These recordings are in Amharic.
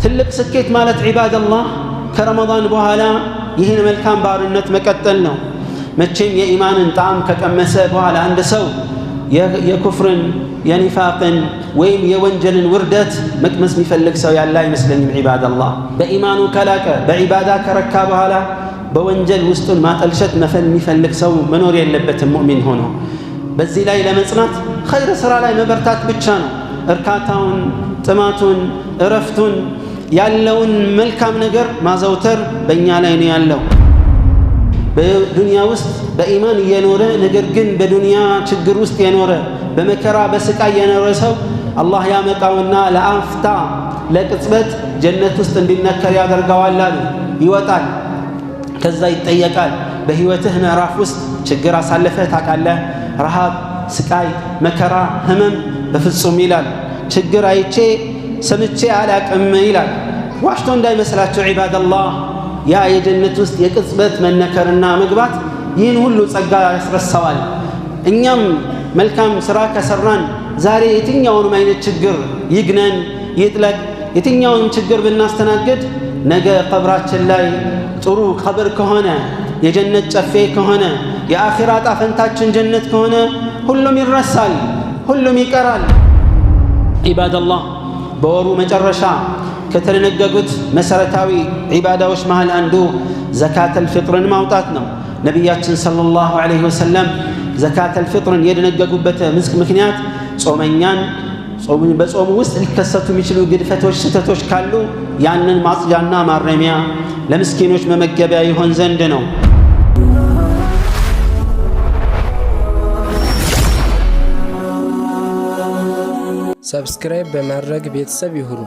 ትልቅ ስኬት ማለት ዒባደላህ ከረመዳን በኋላ ይህን መልካም ባርነት መቀጠል ነው። መቼም የኢማንን ጣዕም ከቀመሰ በኋላ አንድ ሰው የኩፍርን የኒፋቅን ወይም የወንጀልን ውርደት መቅመስ የሚፈልግ ሰው ያለ አይመስለኝም። ዒባደላህ በኢማኑ ከላቀ በዒባዳ ከረካ በኋላ በወንጀል ውስጡን ማጠልሸት የሚፈልግ ሰው መኖር የለበትም ሙእሚን ሆኖ። በዚህ ላይ ለመጽናት ኸይር ሥራ ላይ መበርታት ብቻ ነው። እርካታውን፣ ጥማቱን፣ እረፍቱን ያለውን መልካም ነገር ማዘውተር በእኛ ላይ ነው ያለው። በዱንያ ውስጥ በኢማን እየኖረ ነገር ግን በዱንያ ችግር ውስጥ የኖረ በመከራ በስቃይ የኖረ ሰው አላህ ያመጣውና ለአፍታ ለቅጽበት ጀነት ውስጥ እንዲነከር ያደርገዋል አሉ። ይወጣል፣ ከዛ ይጠየቃል። በህይወትህ ምዕራፍ ውስጥ ችግር አሳልፈህ ታውቃለህ? ረሃብ፣ ስቃይ፣ መከራ፣ ህመም በፍጹም ይላል። ችግር አይቼ ሰምቼ አላቅም ይላል። ዋሽቶ እንዳይመስላቸው ዒባደላህ ያ የጀነት ውስጥ የቅጽበት መነከርና መግባት ይህን ሁሉ ጸጋ ያስረሳዋል። እኛም መልካም ሥራ ከሠራን ዛሬ የትኛውንም አይነት ችግር ይግነን ይጥለቅ፣ የትኛውንም ችግር ብናስተናግድ ነገ ቀብራችን ላይ ጥሩ ቀብር ከሆነ የጀነት ጨፌ ከሆነ የአኺራ ጣፈንታችን ጀነት ከሆነ ሁሉም ይረሳል፣ ሁሉም ይቀራል። ዒባደላህ በወሩ መጨረሻ ከተደነገጉት መሰረታዊ ዒባዳዎች መሃል አንዱ ዘካተል ፊጥርን ማውጣት ነው። ነቢያችን ሰለላሁ ዐለይሂ ወሰለም ዘካተል ፊጥርን የደነገጉበት ምክንያት ጾመኛን በጾሙ ውስጥ ሊከሰቱ የሚችሉ ግድፈቶች፣ ስህተቶች ካሉ ያንን ማጽጃና ማረሚያ ለምስኪኖች መመገቢያ ይሆን ዘንድ ነው። ሰብስክራይብ በማድረግ ቤተሰብ ይሁኑ።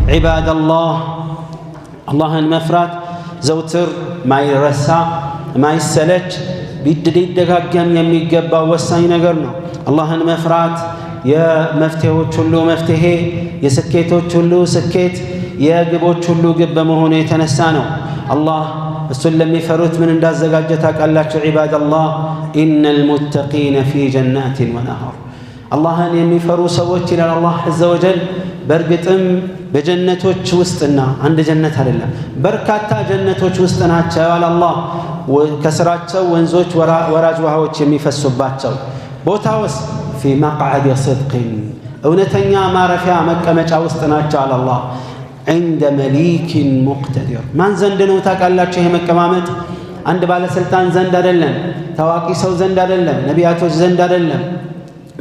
ዒባደላህ አላህን መፍራት ዘውትር ማይረሳ ማይሰለች ቢደጋገም የሚገባው ወሳኝ ነገር ነው። አላህን መፍራት የመፍትሄዎች ሁሉ መፍትሄ፣ የስኬቶች ሁሉ ስኬት፣ የግቦች ሁሉ ግብ በመሆኑ የተነሳ ነው። አላህ እሱን ለሚፈሩት ምን እንዳዘጋጀ ታውቃላችሁ? ዒባደላህ ኢነል ሙተቂነ ፊ ጀናቲን ወነሃር። አላህን የሚፈሩ ሰዎች ይላል አላህ ዐዘ ወጀል በእርግጥም በጀነቶች ውስጥና አንድ ጀነት አይደለም በርካታ ጀነቶች ውስጥ ናቸው አለ አላህ። ከስራቸው ወንዞች ወራጅ ውሃዎች የሚፈሱባቸው ቦታውስ ፊ መቅዐድ ሲድቅን እውነተኛ ማረፊያ መቀመጫ ውስጥ ናቸው አለ አላህ። ዐንደ መሊኪን ሙቅተዲር ማን ዘንድ ነው ታውቃላችሁ? ይሄ መቀማመጥ አንድ ባለስልጣን ዘንድ አይደለም፣ ታዋቂ ሰው ዘንድ አይደለም፣ ነቢያቶች ዘንድ አይደለም፣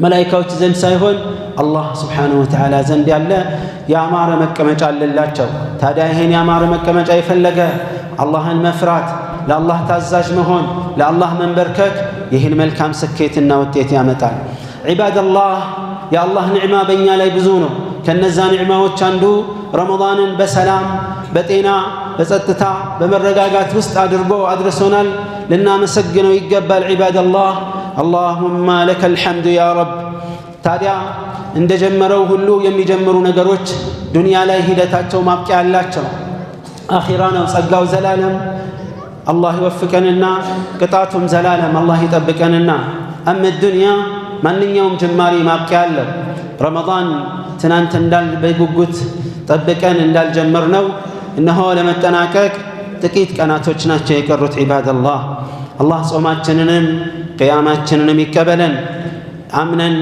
መላኢካዎች ዘንድ ሳይሆን አላህ ስብሓነሁ ወተዓላ ዘንድ ያለ ያማረ መቀመጫ አለላቸው። ታዲያ ይሄን ያማረ መቀመጫ የፈለገ አላህን መፍራት፣ ለአላህ ታዛዥ መሆን፣ ለአላህ መንበርከክ ይህን መልካም ስኬትና ውጤት ያመጣል። ዒባደላህ የአላህ ኒዕማ በእኛ ላይ ብዙ ነው። ከነዛ ኒዕማዎች አንዱ ረመዳንን በሰላም በጤና በጸጥታ በመረጋጋት ውስጥ አድርጎ አድርሶናል። ልናመሰግነው ይገባል። ዒባደላህ አላሁማ ለከል ሐምዱ ያ ረብ። ታዲያ እንደጀመረው ሁሉ የሚጀምሩ ነገሮች ዱንያ ላይ ሂደታቸው ማብቂያ አላቸው። አኺራ ነው ጸጋው ዘላለም አላህ ይወፍቀንና ቅጣቱም ዘላለም አላህ ይጠብቀንና። አመ ዱንያ ማንኛውም ጅማሬ ማብቂያ አለው። ረመዳን ትናንት በጉጉት ጠብቀን እንዳልጀመር ነው እነሆ ለመጠናቀቅ ጥቂት ቀናቶች ናቸው የቀሩት። ዒባደላህ አላህ ጾማችንንም ቅያማችንንም ይቀበለን። አምነን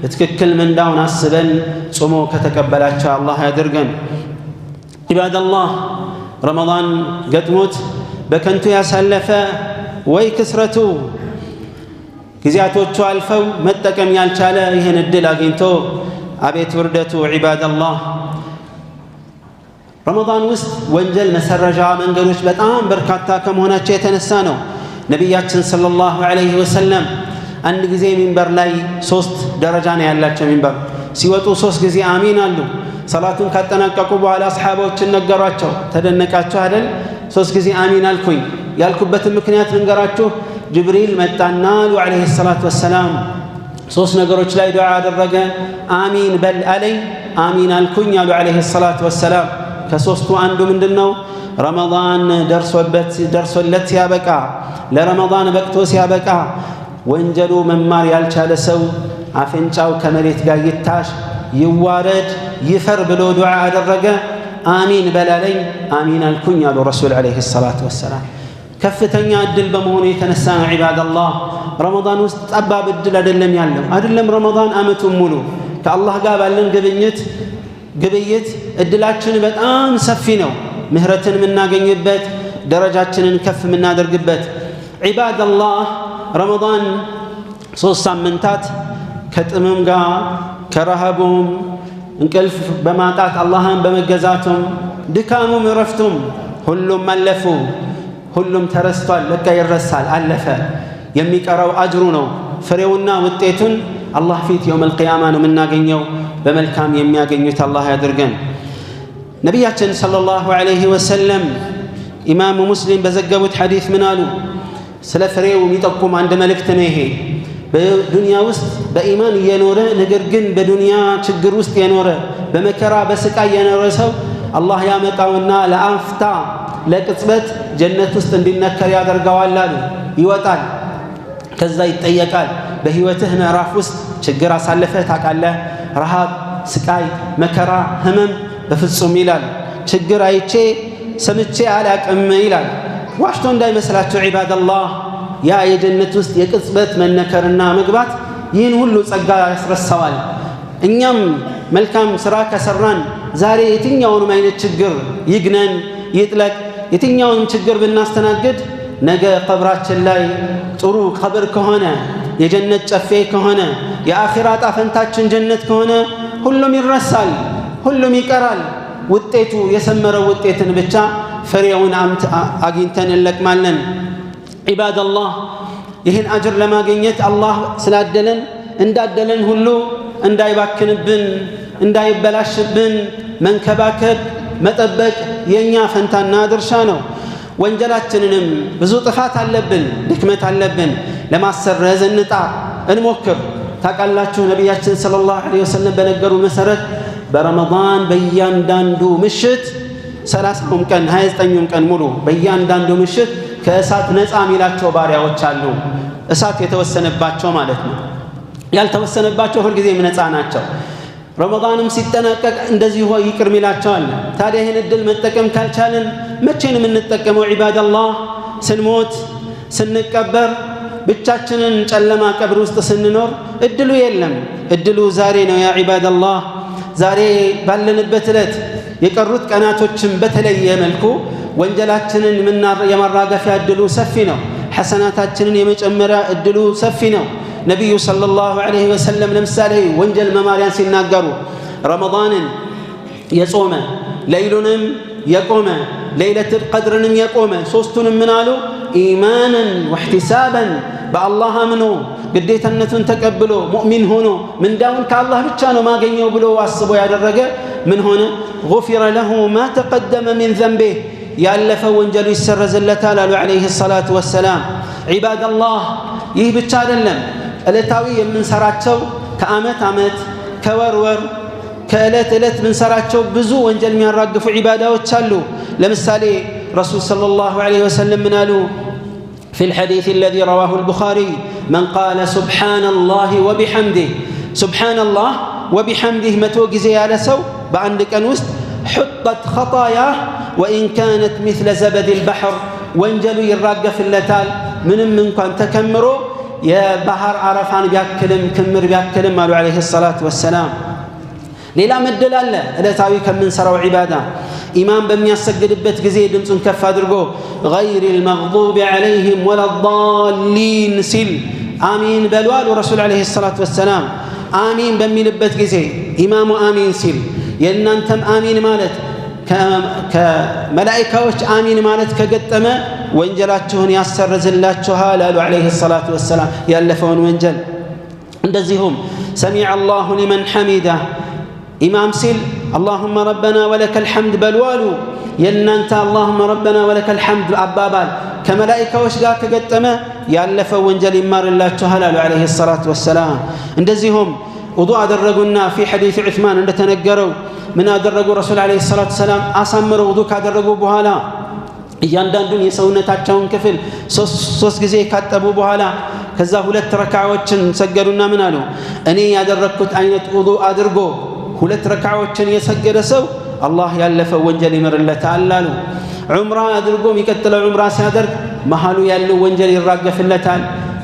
በትክክል ምንዳውን አስበን ጾሞ ከተቀበላቸው አላህ ያድርገን። ዒባደላህ ረመዳን ገጥሞት በከንቱ ያሳለፈ ወይ ክስረቱ ጊዜያቶቹ አልፈው መጠቀም ያልቻለ ይህን እድል አግኝቶ አቤት ውርደቱ። ዒባደላህ ረመዳን ውስጥ ወንጀል መሰረዣ መንገዶች በጣም በርካታ ከመሆናቸው የተነሳ ነው ነቢያችን ሰለላሁ ዐለይሂ ወሰለም አንድ ጊዜ ሚንበር ላይ 3 ደረጃ ነው ያላቸው። ሚንበር ሲወጡ 3 ጊዜ አሚን አሉ። ሰላቱን ካጠናቀቁ በኋላ አስሓቦችን ነገሯቸው። ተደነቃችሁ አይደል? 3 ጊዜ አሚን አልኩኝ። ያልኩበትን ምክንያት ልንገራችሁ። ጅብሪል መጣና አሉ ዐለይሂ ሰላቱ ወሰላም 3 ነገሮች ላይ ዱዓ አደረገ። አሚን በል አለኝ። አሚን አልኩኝ አሉ ዐለይሂ ሰላቱ ወሰላም። ከሶስቱ አንዱ ምንድነው? ረመዳን ደርሶለት ሲያበቃ ለረመዳን በቅቶ ሲያበቃ ወንጀሉ መማር ያልቻለ ሰው አፍንጫው ከመሬት ጋር ይታሽ፣ ይዋረድ፣ ይፈር ብሎ ዱዓ አደረገ አሚን በላለኝ አሚን አልኩኝ አሉ ረሱል አለይሂ ሰላቱ ወሰላም። ከፍተኛ እድል በመሆኑ የተነሳ ነው ዒባደላህ ረመዳን ውስጥ ጠባብ እድል አይደለም ያለው። አይደለም ረመዳን አመቱን ሙሉ ከአላህ ጋር ባለን ግብይት እድላችን በጣም ሰፊ ነው። ምህረትን የምናገኝበት ደረጃችንን ከፍ የምናደርግበት ዒባደላህ ረመዳን 3 ሳምንታት ከጥምም ጋር ከረሃቡም እንቅልፍ በማጣት አላህን በመገዛቱም ድካሙም እረፍቱም ሁሉም አለፉ። ሁሉም ተረስቷል። ለካ ይረሳል፣ አለፈ። የሚቀረው አጅሩ ነው። ፍሬውና ውጤቱን አላህ ፊት የውመል ቂያማ ነው የምናገኘው። በመልካም የሚያገኙት አላህ ያድርገን። ነቢያችን ሰለላሁ ዐለይሂ ወሰለም ኢማሙ ሙስሊም በዘገቡት ሐዲስ ምን አሉ? ስለ ፍሬው የሚጠቁም አንድ መልእክት ነው ይሄ። በዱንያ ውስጥ በኢማን እየኖረ ነገር ግን በዱንያ ችግር ውስጥ የኖረ በመከራ በስቃይ የኖረ ሰው አላህ ያመጣውና ለአፍታ ለቅጽበት ጀነት ውስጥ እንዲነከር ያደርገዋል አሉ። ይወጣል፣ ከዛ ይጠየቃል። በህይወትህ ምዕራፍ ውስጥ ችግር አሳልፈህ ታውቃለህ? ረሃብ፣ ስቃይ፣ መከራ፣ ህመም? በፍጹም ይላል። ችግር አይቼ ሰምቼ አላቅም ይላል። ዋሽቶ እንዳይመስላቸው ዒባደላህ ያ የጀነት ውስጥ የቅጽበት መነከርና መግባት ይህን ሁሉ ጸጋ ያስረሳዋል። እኛም መልካም ስራ ከሰራን ዛሬ የትኛውንም አይነት ችግር ይግነን ይጥለቅ የትኛውንም ችግር ብናስተናግድ ነገ ቀብራችን ላይ ጥሩ ቀብር ከሆነ የጀነት ጨፌ ከሆነ የአኺራ ጣፈንታችን ጀነት ከሆነ ሁሉም ይረሳል፣ ሁሉም ይቀራል። ውጤቱ የሰመረው ውጤትን ብቻ ፍሬውን አግኝተን እንለቅማለን። ዒባደላህ ይህን አጅር ለማግኘት አላህ ስላደለን እንዳደለን ሁሉ እንዳይባክንብን እንዳይበላሽብን መንከባከብ መጠበቅ የኛ ፈንታና ድርሻ ነው። ወንጀላችንንም ብዙ ጥፋት አለብን፣ ድክመት አለብን፣ ለማሰረዝ እንጣር እንሞክር። ታውቃላችሁ ነቢያችን ሰለላሁ ዐለይሂ ወሰለም በነገሩ መሰረት በረመዳን በእያንዳንዱ ምሽት 30ም ቀን 29ም ቀን ሙሉ በእያንዳንዱ ምሽት ከእሳት ነፃ የሚላቸው ባሪያዎች አሉ። እሳት የተወሰነባቸው ማለት ነው። ያልተወሰነባቸው ሁልጊዜም ነፃ ናቸው። ረመዳንም ሲጠናቀቅ እንደዚሁ ይቅር ሚላቸዋል። ታዲያ ይህን እድል መጠቀም ካልቻልን መቼ ነው የምንጠቀመው? ዒባደላህ ስንሞት ስንቀበር ብቻችንን ጨለማ ቀብር ውስጥ ስንኖር እድሉ የለም። እድሉ ዛሬ ነው ያ ዒባደላህ። ዛሬ ባለንበት ዕለት የቀሩት ቀናቶችም በተለየ መልኩ ወንጀላችንን የማራገፊያ እድሉ ሰፊ ነው። ሐሰናታችንን የመጨመሪያ እድሉ ሰፊ ነው። ነቢዩ ሰለላሁ ዐለይሂ ወሰለም ለምሳሌ ወንጀል መማሪያን ሲናገሩ ረመዳንን የጾመ ለይሉንም የቆመ ለይለቱል ቀድርንም የቆመ ሶስቱንም ምን አሉ? ኢማናን ወህቲሳባን በአላህ አምኖ ግዴታነቱን ተቀብሎ ሙእሚን ሆኖ ምንዳውን ከአላህ ብቻ ነው ማገኘው ብሎ አስቦ ያደረገ ምን ሆነ? ጉፊረ ለሁ ማ ተቀደመ ሚን ዘንቢህ ያለፈ ወንጀሉ ይሰረዝለታል አሉ ዐለይሂ ሰላቱ ወሰላም። ዒባደላህ ይህ ብቻ አይደለም። ዕለታዊ የምንሰራቸው ከዓመት ዓመት ከወር ወር ከዕለት ዕለት ምንሰራቸው ብዙ ወንጀል የሚያራግፉ ዒባዳዎች አሉ። ለምሳሌ ረሱል ሰለላሁ ዐለይሂ ወሰለም ምን አሉ? في الحديث الذي رواه البخاري من قال سبحان الله وبحمده سبحان الله وبحمده متو ጊዜ ያለ ሰው በአንድ ቀን ውስጥ حطت خطاياه وإن كانت مثل زبد البحر ወንጀሉ ይራገፍለታል ምንም እንኳን ተከምሮ የባህር አረፋን ቢያክልም ክምር ቢያክልም አሉ ዐለይሂ ሰላቱ ወሰላም። ሌላ መደል አለ ዕለታዊ ከምንሰራው ዒባዳ ኢማም በሚያሰግድበት ጊዜ ድምፁን ከፍ አድርጎ ገይሪል መግዱቢ ዐለይሂም ወለዳሊን ሲል አሚን በሉ አሉ ረሱል ዐለይሂ ሰላቱ ወሰላም። አሚን በሚልበት ጊዜ ኢማሙ አሚን ሲል የእናንተም አሚን ማለት ከመላኢካዎች አሚን ማለት ከገጠመ ወንጀላችሁን ያሰርዝላችኋል አሉ ዐለይሂ ሰላቱ ወሰላም ያለፈውን ወንጀል። እንደዚሁም ሰሚዐ አላሁ ሊመን ሐሚደህ ኢማም ሲል አላሁመ ረበና ወለከል ሐምድ በሉ አሉ። የእናንተ አላሁመ ረበና ወለከል ሐምድ አባባል ከመላኢካዎች ጋር ከገጠመ ያለፈው ወንጀል ይማርላችኋል አሉ ዐለይሂ ሰላቱ ወሰላም። እንደዚሁም ውዱእ አደረጉና ፊ ሐዲስ ዑስማን እንደተነገረው ምን አደረጉ ረሱል ዐለይሂ ሰላቱ ወሰላም? አሳምረው ውዱእ ካደረጉ በኋላ እያንዳንዱን የሰውነታቸውን ክፍል ሶስት ጊዜ ካጠቡ በኋላ ከዛ 2 ረክዓዎችን ሰገዱና ምን አሉ? እኔ ያደረግኩት አይነት ውዱእ አድርጎ ሁለት ረክዓዎችን የሰገደ ሰው አላህ ያለፈው ወንጀል ይምርለታል አሉ። ዑምራ አድርጎ የሚቀጥለው ዑምራ ሲያደርግ መሃሉ ያለው ወንጀል ይራገፍለታል።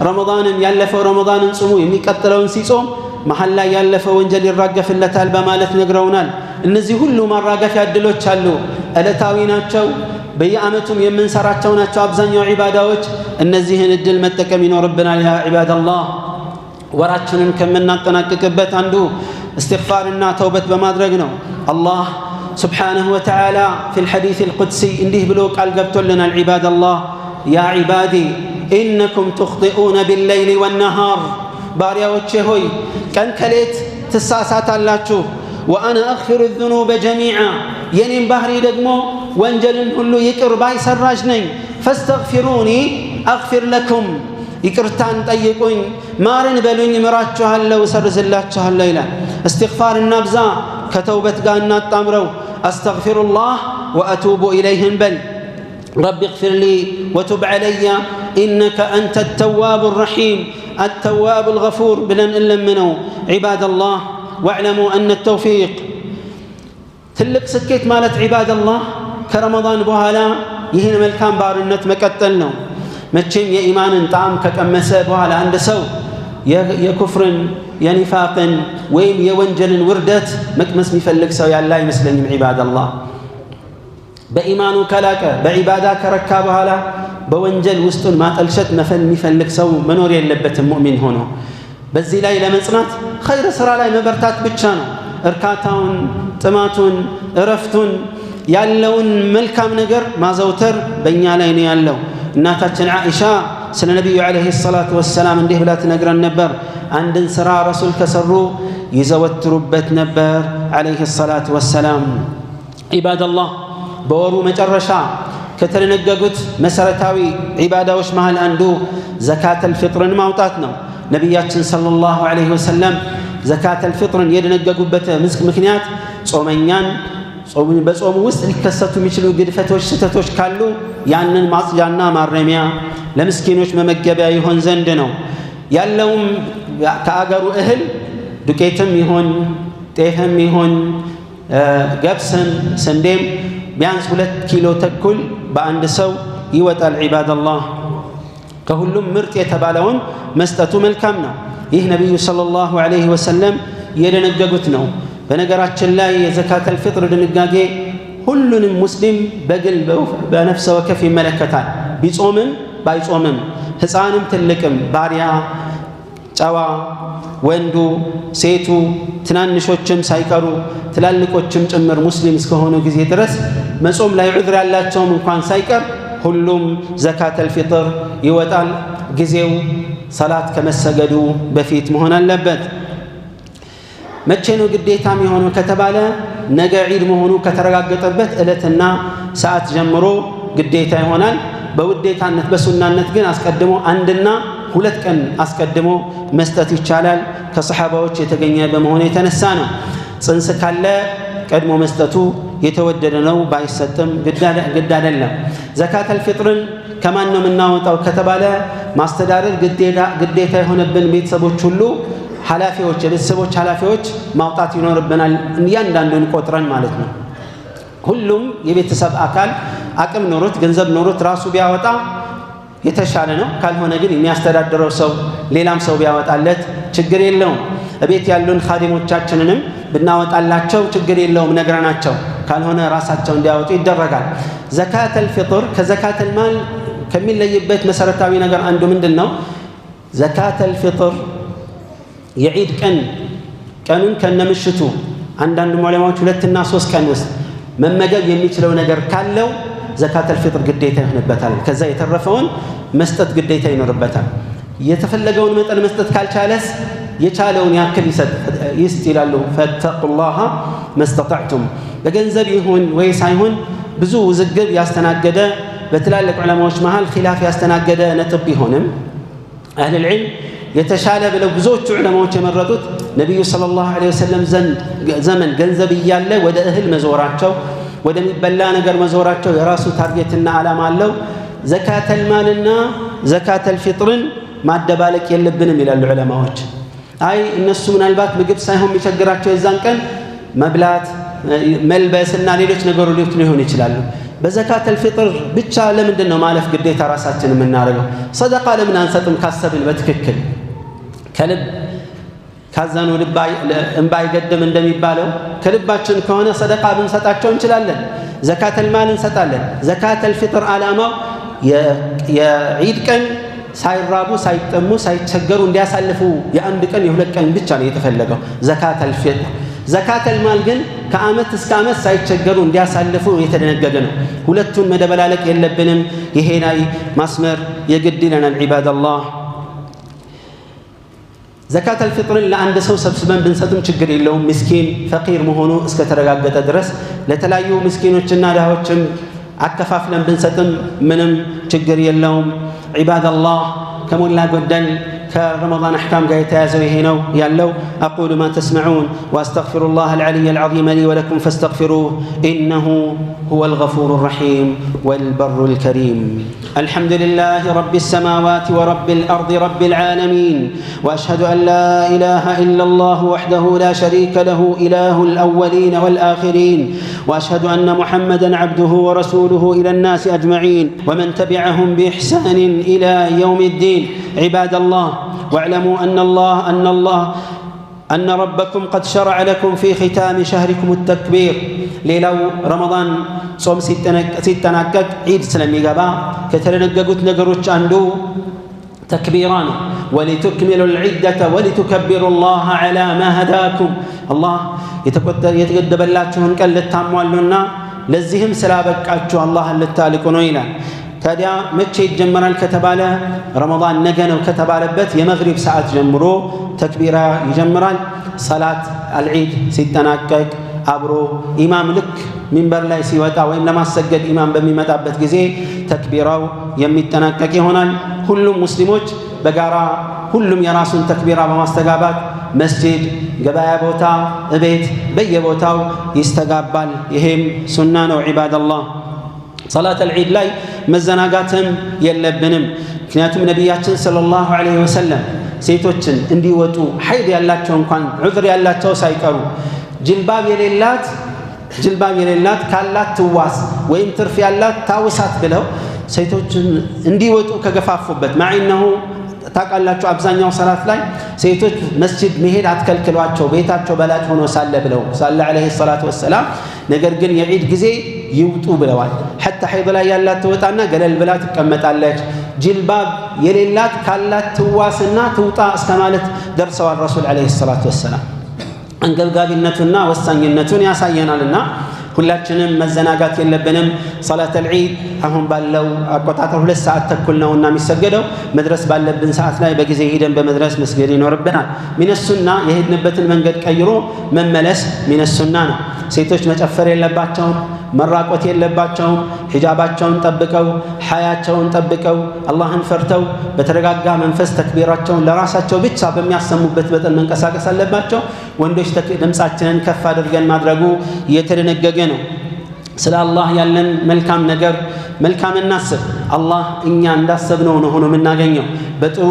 ረመዳንን ያለፈው ረመዳንን ጾሙ የሚቀጥለውን ሲጾም መሃል ላይ ያለፈው ወንጀል ይራገፍለታል በማለት ነግረውናል። እነዚህ ሁሉ ማራገፊያ እድሎች አሉ። ዕለታዊ ናቸው፣ በየዓመቱም የምንሰራቸው ናቸው። አብዛኛው ዒባዳዎች እነዚህን እድል መጠቀም ይኖርብናል። ያ ዒባደላህ ወራችንን ከምናጠናቅቅበት አንዱ እስትግፋርና ተውበት በማድረግ ነው። አላህ ስብሓነሁ ወተዓላ ፊል ሐዲሲል ቁድሲ እንዲህ ብሎ ቃል ገብቶልናል። ዒባደላህ ያ ዒባዲ ኢነኩም ትኽጢኡነ ቢለይሊ ወነሃር፣ ባሪያዎቼ ሆይ ቀን ከሌት ትሳሳታላችሁ። ወአነ አግፊሩ ዙኑበ ጀሚዓ፣ የኔም ባህሪ ደግሞ ወንጀልን ሁሉ ይቅር ባይ ሰራጅ ነኝ። ፈስተግፊሩኒ አግፊር ለኩም፣ ይቅርታን ጠይቁኝ፣ ማርን በሉኝ፣ እምራችኋለሁ፣ እሰርዝላችኋለሁ ይላል። እስትግፋር እናብዛ፣ ከተውበት ጋር እናጣምረው። አስተግፊሩላህ ወአቱቡ ኢለይህም በል። ረቢ እግፊር ሊ ወቱብ ዐለየ ኢነከ አንተ ተዋቡ ረሒም التواب الغفور بلن إلمنو عباد الله واعلموا أن التوفيق تلك سكيت مالت عباد الله كرمضان بوهالا يهين ملكان بارنت مكتلنو متشم يا إيمان طعام ككمسا بوهالا عند سو يا كفر يا نفاق ويم يا ونجل وردت مكمس مفلك سو يا الله يمسلم عباد الله بإيمان كلاك بعبادة كركا بوهالا በወንጀል ውስጡን ማጠልሸት የሚፈልግ ሰው መኖር የለበትም። ሙእሚን ሆኖ በዚህ ላይ ለመጽናት ኸይር ስራ ላይ መበርታት ብቻ ነው። እርካታውን፣ ጥማቱን፣ እረፍቱን ያለውን መልካም ነገር ማዘውተር በእኛ ላይ ነው ያለው። እናታችን ዓኢሻ ስለ ነቢዩ ዓለይሂ ሰላቱ ወሰላም እንዲህ ብላ ትነግረን ነበር። አንድን ስራ ረሱል ከሰሩ ይዘወትሩበት ነበር ዓለይሂ ሰላቱ ወሰላም። ዒባደላህ በወሩ መጨረሻ ከተደነገጉት መሰረታዊ ዒባዳዎች መሃል አንዱ ዘካተል ፊጥርን ማውጣት ነው። ነቢያችን ሰለላሁ ዐለይሂ ወሰለም ዘካተል ፊጥርን የደነገጉበት ምክንያት ጾመኛን በጾሙ ውስጥ ሊከሰቱ የሚችሉ ግድፈቶች፣ ስህተቶች ካሉ ያንን ማጽጃና ማረሚያ ለምስኪኖች መመገቢያ ይሆን ዘንድ ነው። ያለውም ከአገሩ እህል ዱቄትም ይሆን ጤፍም ይሆን ገብስም ስንዴም ቢያንስ 2 ኪሎ ተኩል በአንድ ሰው ይወጣል። ዒባደላህ ከሁሉም ምርጥ የተባለውን መስጠቱ መልካም ነው። ይህ ነቢዩ ሰለላሁ ዐለይሂ ወሰለም የደነገጉት ነው። በነገራችን ላይ የዘካተል ፊጥር ድንጋጌ ሁሉንም ሙስሊም በግል በነፍሰ ወከፍ ይመለከታል። ቢጾምም ባይጾምም፣ ሕፃንም ትልቅም፣ ባሪያ ጨዋ፣ ወንዱ ሴቱ፣ ትናንሾችም ሳይቀሩ ትላልቆችም ጭምር ሙስሊም እስከሆኑ ጊዜ ድረስ መጾም ላይ ዑዝር ያላቸውም እንኳን ሳይቀር ሁሉም ዘካተል ፊጥር ይወጣል። ጊዜው ሰላት ከመሰገዱ በፊት መሆን አለበት። መቼ ነው ግዴታ የሚሆነው ከተባለ ነገ ዒድ መሆኑ ከተረጋገጠበት ዕለትና ሰዓት ጀምሮ ግዴታ ይሆናል። በውዴታነት በሱናነት ግን አስቀድሞ 1 እና 2 ቀን አስቀድሞ መስጠት ይቻላል። ከሰሓባዎች የተገኘ በመሆኑ የተነሳ ነው። ጽንስ ካለ ቀድሞ መስጠቱ የተወደደ ነው፣ ባይሰጥም ግድ አይደለም። ዘካተል ፊጥርን ከማን ነው የምናወጣው ከተባለ ማስተዳደር ግዴታ የሆነብን ቤተሰቦች ሁሉ ኃላፊዎች፣ የቤተሰቦች ኃላፊዎች ማውጣት ይኖርብናል። እያንዳንዱን ቆጥረን ማለት ነው። ሁሉም የቤተሰብ አካል አቅም ኖሮት ገንዘብ ኖሮት ራሱ ቢያወጣ የተሻለ ነው። ካልሆነ ግን የሚያስተዳድረው ሰው ሌላም ሰው ቢያወጣለት ችግር የለውም። እቤት ያሉን ኻዲሞቻችንንም ብናወጣላቸው ችግር የለውም ነግረናቸው፣ ካልሆነ ራሳቸው እንዲያወጡ ይደረጋል። ዘካተል ፊጥር ከዘካተል ማል ከሚለይበት መሰረታዊ ነገር አንዱ ምንድን ነው? ዘካተል ፊጥር የዒድ ቀኑን ከነምሽቱ አንዳንድ ዑለማዎች 2 እና 3 ቀን ውስጥ መመገብ የሚችለው ነገር ካለው ዘካተል ፊጥር ግዴታ ይሆንበታል። ከዛ የተረፈውን መስጠት ግዴታ ይኖርበታል። የተፈለገውን መጠን መስጠት ካልቻለስ የቻለውን ያክል ይስጥ ይላሉ። ፈተቁላህ መስተጣዕቱም። በገንዘብ ይሁን ወይ ሳይሆን ብዙ ውዝግብ ያስተናገደ በትላልቅ ዑለማዎች መሃል ኺላፍ ያስተናገደ ነጥብ ቢሆንም አህለል ዒልም የተሻለ ብለው ብዙዎቹ ዑለማዎች የመረጡት ነቢዩ ሰለላሁ ዐለይሂ ወሰለም ዘመን ገንዘብ እያለ ወደ እህል መዞራቸው፣ ወደሚበላ ነገር መዞራቸው የራሱ ታርጌትና ዓላማ አለው። ዘካተል ማልና ዘካተል ፊጥርን ማደባለቅ የለብንም ይላሉ ዑለማዎች። አይ እነሱ ምናልባት ምግብ ሳይሆን የሚቸግራቸው የዛን ቀን መብላት መልበስና ሌሎች ነገሮች ሊሆኑ ይችላሉ። በዘካተል ፊጥር ብቻ ለምንድን ነው ማለፍ ግዴታ ራሳችን የምናደርገው? ሰደቃ ለምን አንሰጥም ካሰብን በትክክል ከልብ ካዘኑ ልብ እንባ አይገድም እንደሚባለው ከልባችን ከሆነ ሰደቃ ብንሰጣቸው እንችላለን። ዘካተል ማል እንሰጣለን። ዘካተል ፊጥር ዓላማው የዒድ ቀን ሳይራቡ ሳይጠሙ ሳይቸገሩ እንዲያሳልፉ የአንድ ቀን የሁለት ቀን ብቻ ነው የተፈለገው ዘካተል ፊጥር። ዘካተል ማል ግን ከዓመት እስከ ዓመት ሳይቸገሩ እንዲያሳልፉ የተደነገገ ነው። ሁለቱን መደበላለቅ የለብንም። ይሄ ላይ ማስመር የግድ ይለናል ዒባደላህ። ዘካተል ፊጥርን ለአንድ ሰው ሰብስበን ብንሰጥም ችግር የለውም። ምስኪን ፈቂር መሆኑ እስከተረጋገጠ ድረስ ለተለያዩ ምስኪኖችና ድሃዎችም አከፋፍለን ብንሰጥም ምንም ችግር የለውም። ዒባደላህ ከሞላ ጎደል كرمضان أحكام قاية تازوي هنا يالو. أقول ما تسمعون وأستغفر الله العلي العظيم لي ولكم فاستغفروه إنه هو الغفور الرحيم والبر الكريم. الحمد لله رب السماوات ورب الأرض رب العالمين، وأشهد أن لا إله إلا الله وحده لا شريك له إله الأولين والآخرين، وأشهد أن محمدا عبده ورسوله إلى الناس أجمعين ومن تبعهم بإحسان إلى يوم الدين. عباد الله، واعلموا أن ربكم قد شرع لكم في ختام شهركم التكبير. ليلو رمضان صوم ستناكك عيد سلمي قبا كترنققت نقروش عنده تكبيران ولتكملوا العدة ولتكبروا الله على ما هداكم. الله يتقدب اللاتهم كل التاموالنا لزهم سلابك أجو الله اللتالكون إلى ታዲያ መቼ ይጀመራል ከተባለ ረመዳን ነገ ነው ከተባለበት የመግሪብ ሰዓት ጀምሮ ተክቢራ ይጀምራል። ሰላት አልዒድ ሲጠናቀቅ አብሮ ኢማም ልክ ሚንበር ላይ ሲወጣ ወይም ለማሰገድ ኢማም በሚመጣበት ጊዜ ተክቢራው የሚጠናቀቅ ይሆናል። ሁሉም ሙስሊሞች በጋራ ሁሉም የራሱን ተክቢራ በማስተጋባት መስጂድ፣ ገበያ ቦታ፣ እቤት በየቦታው ይስተጋባል። ይሄም ሱና ነው ዒባደላህ። صلاة العيد لاي مزناقاتهم يلبنم كنياتم نبياتنا صلى الله عليه وسلم سيتوتشن اندي وطو حيد يالاتهم كان عذر يالاتو سايكرو جلباب يليلات كالات تواس ويم ترفي يالات تاوسات بلو سيتوتشن اندي وطو كغفافوبت مع انه ታውቃላችሁ አብዛኛው ሰላት ላይ ሴቶች መስጂድ መሄድ አትከልክሏቸው ቤታቸው በላጭ ሆኖ ሳለ ብለው ሳለ አለይሂ ሰላቱ ወሰላም። ነገር ግን የዒድ ጊዜ ይውጡ ብለዋል። حتى ሐይድ ላይ ያላት ትወጣና ገለል ብላ ትቀመጣለች። ጅልባብ የሌላት ካላት ትዋስና ትውጣ እስከ ማለት ደርሰዋል ረሱል አለይሂ ሰላቱ ወሰላም። አንገብጋቢነቱና ወሳኝነቱን ያሳየናልና ሁላችንም መዘናጋት የለብንም። ሰላት አልዒድ አሁን ባለው አቆጣጠር 2 ሰዓት ተኩል ነውና የሚሰገደው መድረስ ባለብን ሰዓት ላይ በጊዜ ሄደን በመድረስ መስገድ ይኖርብናል። ሚነሱና የሄድንበትን መንገድ ቀይሮ መመለስ ሚነሱና ነው። ሴቶች መጨፈር የለባቸውም፣ መራቆት የለባቸውም። ሒጃባቸውን ጠብቀው ሐያቸውን ጠብቀው አላህን ፈርተው በተረጋጋ መንፈስ ተክቢራቸውን ለራሳቸው ብቻ በሚያሰሙበት መጠን መንቀሳቀስ አለባቸው። ወንዶች ድምጻችንን ከፍ አድርገን ማድረጉ የተደነገገ ነው። ስለ አላህ ያለን መልካም ነገር መልካም እናስብ። አላህ እኛ እንዳሰብነው ነው ሆኖ የምናገኘው። በጥሩ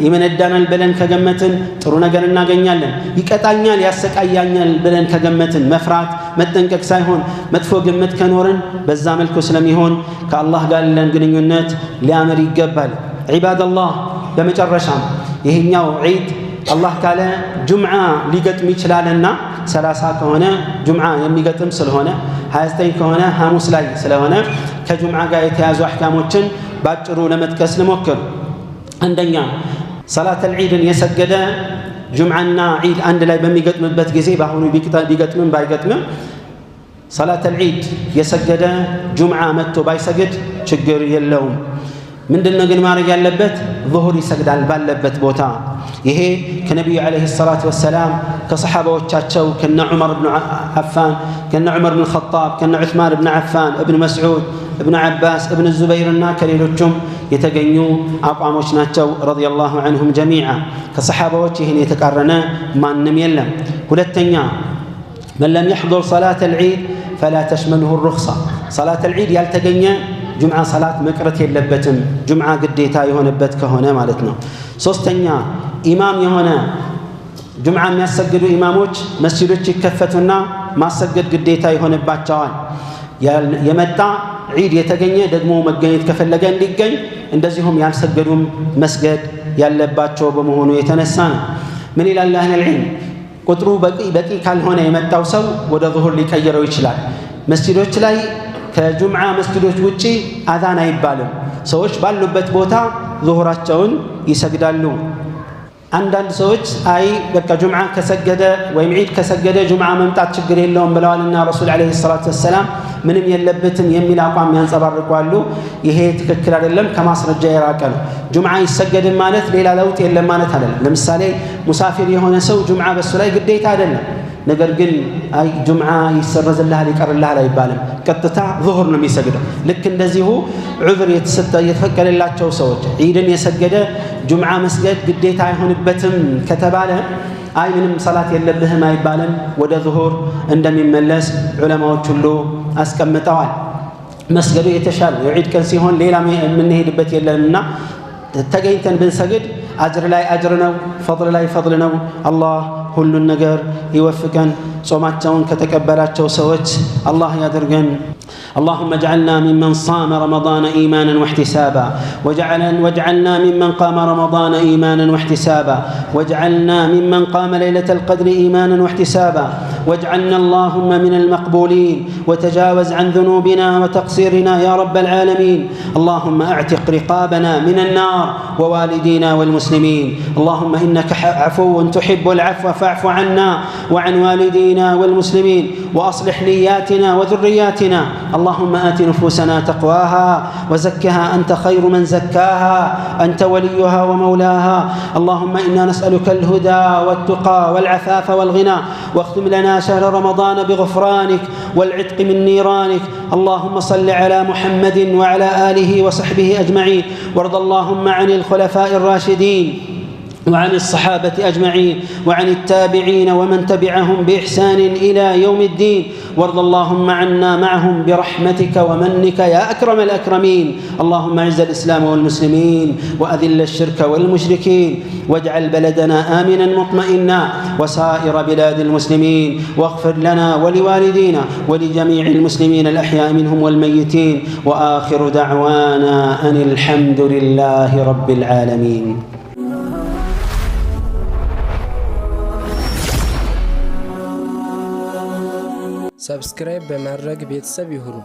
ይመነዳናል ብለን ከገመትን ጥሩ ነገር እናገኛለን። ይቀጣኛል ያሰቃያኛል ብለን ከገመትን መፍራት መጠንቀቅ ሳይሆን መጥፎ ግምት ከኖርን በዛ መልኩ ስለሚሆን ከአላህ ጋር ያለን ግንኙነት ሊያምር ይገባል። ዒባደላህ በመጨረሻም ይሄኛው ዒድ አላህ ካለ ጁምዓ ሊገጥም ይችላልና 30 ከሆነ ጁምዓ የሚገጥም ስለሆነ 29 ከሆነ ሐሙስ ላይ ስለሆነ ከጁምዓ ጋር የተያዙ አህካሞችን ባጭሩ ለመጥቀስ ልሞክር። አንደኛ ሰላት አልዒድን የሰገደ ጁምዓና ዒድ አንድ ላይ በሚገጥምበት ጊዜ በአሁኑ ቢገጥምም ባይገጥምም ሰላት አልዒድ የሰገደ ጁምዓ መጥቶ ባይሰግድ ችግር የለውም። ምንድነው ግን ማድረግ ያለበት? ዙሁር ይሰግዳል ባለበት ቦታ። ይሄ ከነቢዩ ዓለይሂ ሰላቱ ወሰላም ከሰሓባዎቻቸው ከነ ዑመር ብን ዓፋን ከነ ዑመር ብን ኸጣብ ከነ ዑስማን ብን ዓፋን እብን መስዑድ እብን ዓባስ እብን ዙበይርና ከሌሎቹም የተገኙ አቋሞች ናቸው ረዲየላሁ ዐንሁም ጀሚዓ። ከሰሓባዎች ይህን የተቃረነ ማንም የለም። ሁለተኛ መን ለም የሕضር ሰላት አልዒድ ፈላ ተሽመልሁ ሩኽሳ። ሰላት አልዒድ ያልተገኘ ጁምዓ ሰላት መቅረት የለበትም፣ ጁምዓ ግዴታ የሆነበት ከሆነ ማለት ነው። ሶስተኛ ኢማም የሆነ ጁምዓ የሚያሰግዱ ኢማሞች መስጂዶች ይከፈቱና ማሰገድ ግዴታ ይሆንባቸዋል። የመጣ ዒድ የተገኘ ደግሞ መገኘት ከፈለገ እንዲገኝ፣ እንደዚሁም ያልሰገዱም መስገድ ያለባቸው በመሆኑ የተነሳ ነው። ምን ይላል አህለል ዒልም? ቁጥሩ በቂ ካልሆነ የመጣው ሰው ወደ ዙሁር ሊቀይረው ይችላል። መስጂዶች ላይ ከጁምዓ መስጂዶች ውጪ አዛን አይባልም። ሰዎች ባሉበት ቦታ ዙሁራቸውን ይሰግዳሉ። አንዳንድ ሰዎች አይ በቃ ጁምዓ ከሰገደ ወይም ዒድ ከሰገደ ጁምዓ መምጣት ችግር የለውም ብለዋልና ረሱል ዓለይሂ ሰላቱ ወሰላም ምንም የለበትም የሚል አቋም ያንጸባርቃሉ። ይሄ ትክክል አይደለም፣ ከማስረጃ የራቀ ነው። ጁምዓ ይሰገድም ማለት ሌላ ለውጥ የለም ማለት አይደለም። ለምሳሌ ሙሳፊር የሆነ ሰው ጁምዓ በሱ ላይ ግዴታ አይደለም። ነገር ግን አይ ጁምዓ ይሰረዝልሃል ይቀርልሃል አይባልም። ቀጥታ ዙሁር ነው የሚሰግደው። ልክ እንደዚሁ ዑዝር የተፈቀደላቸው ሰዎች ዒድን የሰገደ ጁምዓ መስገድ ግዴታ አይሆንበትም ከተባለ አይ ምንም ሰላት የለብህም አይባልም። ወደ ዙሁር እንደሚመለስ ዑለማዎች ሁሉ አስቀምጠዋል። መስገዱ የተሻለ የዒድ ቀን ሲሆን ሌላ የምንሄድበት የለምና ተገኝተን ብንሰግድ አጅር ላይ አጅር ነው፣ ፈضል ላይ ፈضል ነው። አላህ ሁሉን ነገር ይወፍቀን። ጾማቸውን ከተቀበላቸው ሰዎች አላህ ያድርገን። اللهم اجعلنا ممن صام رمضان إيمانا واحتسابا، واجعلنا ممن قام رمضان إيمانا واحتسابا، واجعلنا ممن قام ليلة القدر إيمانا واحتسابا، واجعلنا اللهم من المقبولين، وتجاوز عن ذنوبنا وتقصيرنا يا رب العالمين. اللهم اعتق رقابنا من النار ووالدينا والمسلمين. اللهم إنك عفو تحب العفو فاعف عنا وعن والدينا والمسلمين، وأصلح نياتنا وذرياتنا. اللهم آت نفوسنا تقواها وزكها أنت خير من زكاها، أنت وليها ومولاها. اللهم إنا نسألك الهدى والتقى والعفاف والغنى، واختم لنا شهر رمضان بغفرانك والعتق من نيرانك. اللهم صل على محمد وعلى آله وصحبه أجمعين، وارض اللهم عن الخلفاء الراشدين وعن الصحابة أجمعين وعن التابعين ومن تبعهم بإحسان إلى يوم الدين، وارض اللهم عنا معهم برحمتك ومنك يا أكرم الأكرمين. اللهم أعز الإسلام والمسلمين وأذل الشرك والمشركين، واجعل بلدنا آمنا مطمئنا وسائر بلاد المسلمين، واغفر لنا ولوالدينا ولجميع المسلمين الأحياء منهم والميتين، وآخر دعوانا أن الحمد لله رب العالمين. ሰብስክራይብ በማድረግ ቤተሰብ ይሁኑ።